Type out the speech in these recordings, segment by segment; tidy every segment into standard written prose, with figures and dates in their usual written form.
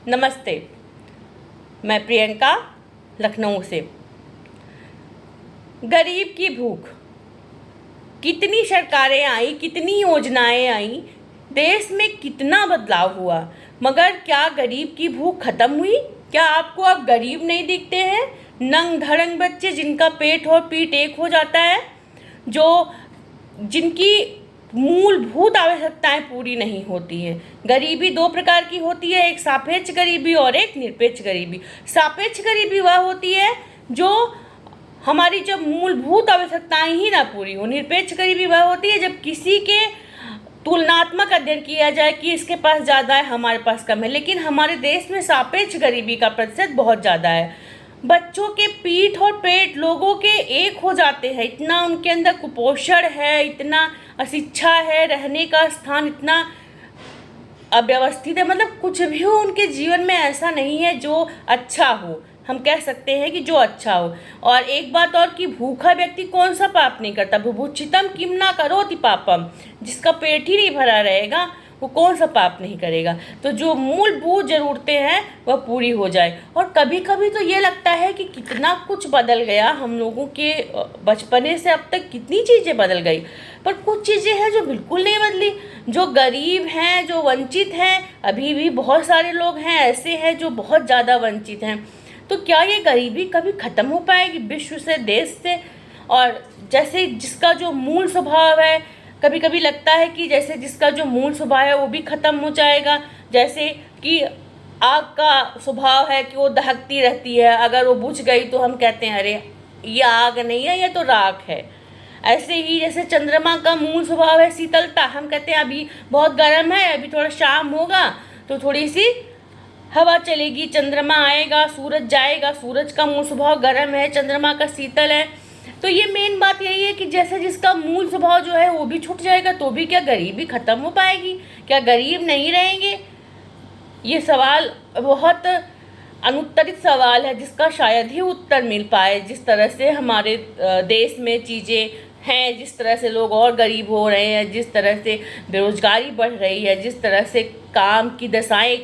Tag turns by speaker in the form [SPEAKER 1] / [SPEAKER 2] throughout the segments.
[SPEAKER 1] नमस्ते। मैं प्रियंका लखनऊ से। गरीब की भूख, कितनी सरकारें आई, कितनी योजनाएं आई, देश में कितना बदलाव हुआ, मगर क्या गरीब की भूख खत्म हुई? क्या आपको अब गरीब नहीं दिखते हैं? नंग धड़ंग बच्चे जिनका पेट और पीठ एक हो जाता है, जो जिनकी मूलभूत आवश्यकताएं पूरी नहीं होती हैं। गरीबी दो प्रकार की होती है, एक सापेक्ष गरीबी और एक निरपेक्ष गरीबी। सापेक्ष गरीबी वह होती है जो हमारी जब मूलभूत आवश्यकताएं ही ना पूरी हो। निरपेक्ष गरीबी वह होती है जब किसी के तुलनात्मक अध्ययन किया जाए कि इसके पास ज़्यादा है, हमारे पास कम है। लेकिन हमारे देश में सापेक्ष गरीबी का प्रतिशत बहुत ज़्यादा है। बच्चों के पीठ और पेट लोगों के एक हो जाते हैं, इतना उनके अंदर कुपोषण है, इतना अशिक्षा है, रहने का स्थान इतना अव्यवस्थित है। मतलब कुछ भी हो उनके जीवन में ऐसा नहीं है जो अच्छा हो। हम कह सकते हैं कि जो अच्छा हो। और एक बात और कि भूखा व्यक्ति कौन सा पाप नहीं करता। बुभुक्षितम किम न करोति पापम, जिसका पेट ही नहीं भरा रहेगा वो कौन सा पाप नहीं करेगा। तो जो मूलभूत ज़रूरतें हैं वह पूरी हो जाए। और कभी कभी तो ये लगता है कि कितना कुछ बदल गया, हम लोगों के बचपने से अब तक कितनी चीज़ें बदल गई, पर कुछ चीज़ें हैं जो बिल्कुल नहीं बदली। जो गरीब हैं, जो वंचित हैं, अभी भी बहुत सारे लोग हैं ऐसे हैं जो बहुत ज़्यादा वंचित हैं। तो क्या ये गरीबी कभी ख़त्म हो पाएगी विश्व से, देश से? और जैसे जिसका जो मूल स्वभाव है, कभी कभी लगता है कि जैसे जिसका जो मूल स्वभाव है वो भी ख़त्म हो जाएगा। जैसे कि आग का स्वभाव है कि वो दहकती रहती है, अगर वो बुझ गई तो हम कहते हैं अरे ये आग नहीं है, ये तो राख है। ऐसे ही जैसे चंद्रमा का मूल स्वभाव है शीतलता, हम कहते हैं अभी बहुत गर्म है, अभी थोड़ा शाम होगा तो थोड़ी सी हवा चलेगी, चंद्रमा आएगा, सूरज जाएगा। सूरज का मूल स्वभाव गर्म है, चंद्रमा का शीतल है। तो ये मेन बात यही है कि जैसे जिसका मूल स्वभाव जो है वो भी छूट जाएगा तो भी क्या गरीबी खत्म हो पाएगी? क्या गरीब नहीं रहेंगे? ये सवाल बहुत अनुत्तरित सवाल है जिसका शायद ही उत्तर मिल पाए। जिस तरह से हमारे देश में चीज़ें हैं, जिस तरह से लोग और गरीब हो रहे हैं, जिस तरह से बेरोजगारी बढ़ रही है, जिस तरह से काम की दशाएं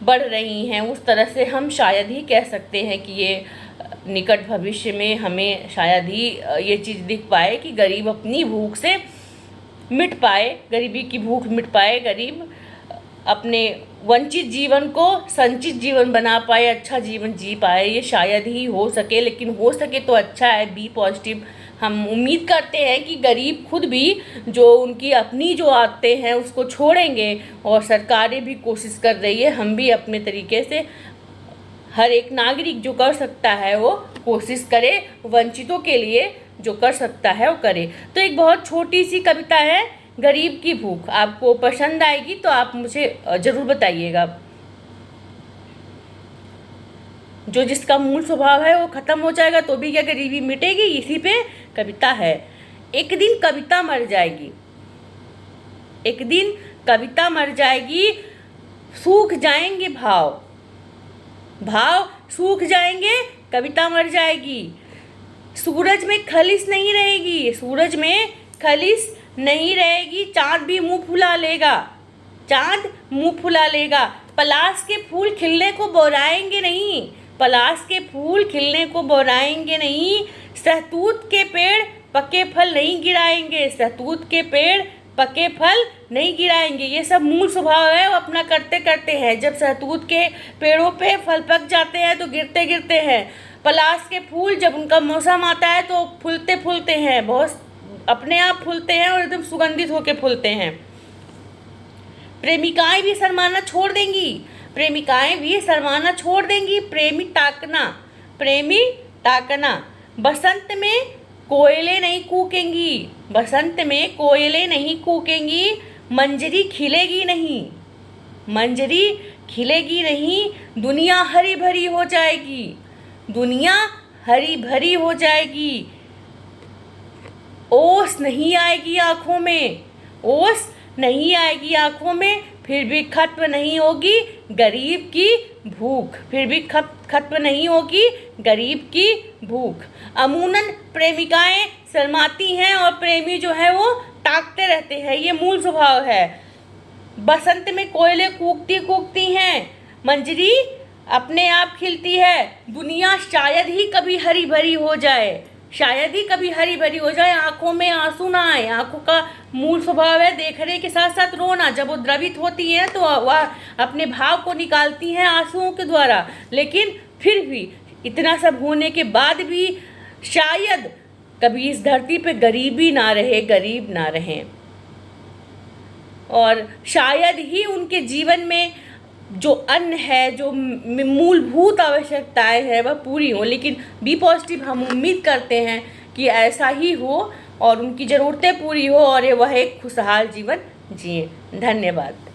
[SPEAKER 1] बढ़ रही हैं, उस तरह से हम शायद ही कह सकते हैं कि ये निकट भविष्य में हमें शायद ही ये चीज़ दिख पाए कि गरीब अपनी भूख से मिट पाए, गरीबी की भूख मिट पाए, गरीब अपने वंचित जीवन को संचित जीवन बना पाए, अच्छा जीवन जी पाए। ये शायद ही हो सके, लेकिन हो सके तो अच्छा है। Be positive. हम उम्मीद करते हैं कि गरीब खुद भी जो उनकी अपनी जो आदतें हैं उसको छोड़ेंगे, और सरकारें भी कोशिश कर रही है, हम भी अपने तरीके से हर एक नागरिक जो कर सकता है वो कोशिश करे, वंचितों के लिए जो कर सकता है वो करे। तो एक बहुत छोटी सी कविता है गरीब की भूख, आपको पसंद आएगी तो आप मुझे ज़रूर बताइएगा। जो जिसका मूल स्वभाव है वो ख़त्म हो जाएगा तो भी क्या गरीबी मिटेगी? इसी पे कविता है। एक दिन कविता मर जाएगी, एक दिन कविता मर जाएगी, सूख जाएंगे भाव, भाव सूख जाएंगे, कविता मर जाएगी। सूरज में खलिश नहीं रहेगी, सूरज में खलिश नहीं रहेगी, चाँद भी मुंह फुला लेगा, चाँद मुंह फुला लेगा। पलाश के फूल खिलने को बोराएंगे नहीं, पलाश के फूल खिलने को बोराएंगे नहीं। सहतूत के पेड़ पके फल नहीं गिराएंगे, सहतूत के पेड़ पके फल नहीं गिराएंगे। ये सब मूल स्वभाव है, वो अपना करते करते हैं। जब सहतूत के पेड़ों पे फल पक जाते हैं तो गिरते गिरते हैं। पलाश के फूल जब उनका मौसम आता है तो फूलते फूलते हैं, बहुत अपने आप फूलते हैं और एकदम सुगंधित होकर फूलते हैं। प्रेमिकाएं भी शर्माना छोड़ देंगी, प्रेमिकाएं भी शर्माना छोड़ देंगी। प्रेमी ताकना, प्रेमी ताकना। बसंत में कोयलें नहीं कूकेंगी, बसंत में कोयलें नहीं कूकेंगी। मंजरी खिलेगी नहीं, मंजरी खिलेगी नहीं। दुनिया हरी भरी हो जाएगी, दुनिया हरी भरी हो जाएगी। ओस नहीं आएगी आँखों में, ओस नहीं आएगी आँखों में। फिर भी खत्म नहीं होगी गरीब की भूख, फिर भी खत्म नहीं होगी गरीब की भूख। अमूमन प्रेमिकाएं शर्माती हैं और प्रेमी जो है वो ताकते रहते हैं, ये मूल स्वभाव है। बसंत में कोयले कूकती कूकती हैं, मंजरी अपने आप खिलती है, दुनिया शायद ही कभी हरी भरी हो जाए, शायद ही कभी हरी भरी हो जाए, आंखों में आंसू ना आए। आंखों का मूल स्वभाव है देखने के साथ साथ रोना। जब वो द्रवित होती हैं तो वह अपने भाव को निकालती हैं आंसुओं के द्वारा, लेकिन फिर भी इतना सब होने के बाद भी शायद कभी इस धरती पे गरीबी ना रहे, गरीब ना रहें, और शायद ही उनके जीवन में जो अन्न है, जो मूलभूत आवश्यकताएं हैं वह पूरी हो। लेकिन बी पॉजिटिव, हम उम्मीद करते हैं कि ऐसा ही हो और उनकी ज़रूरतें पूरी हो और वह एक खुशहाल जीवन जिए। धन्यवाद।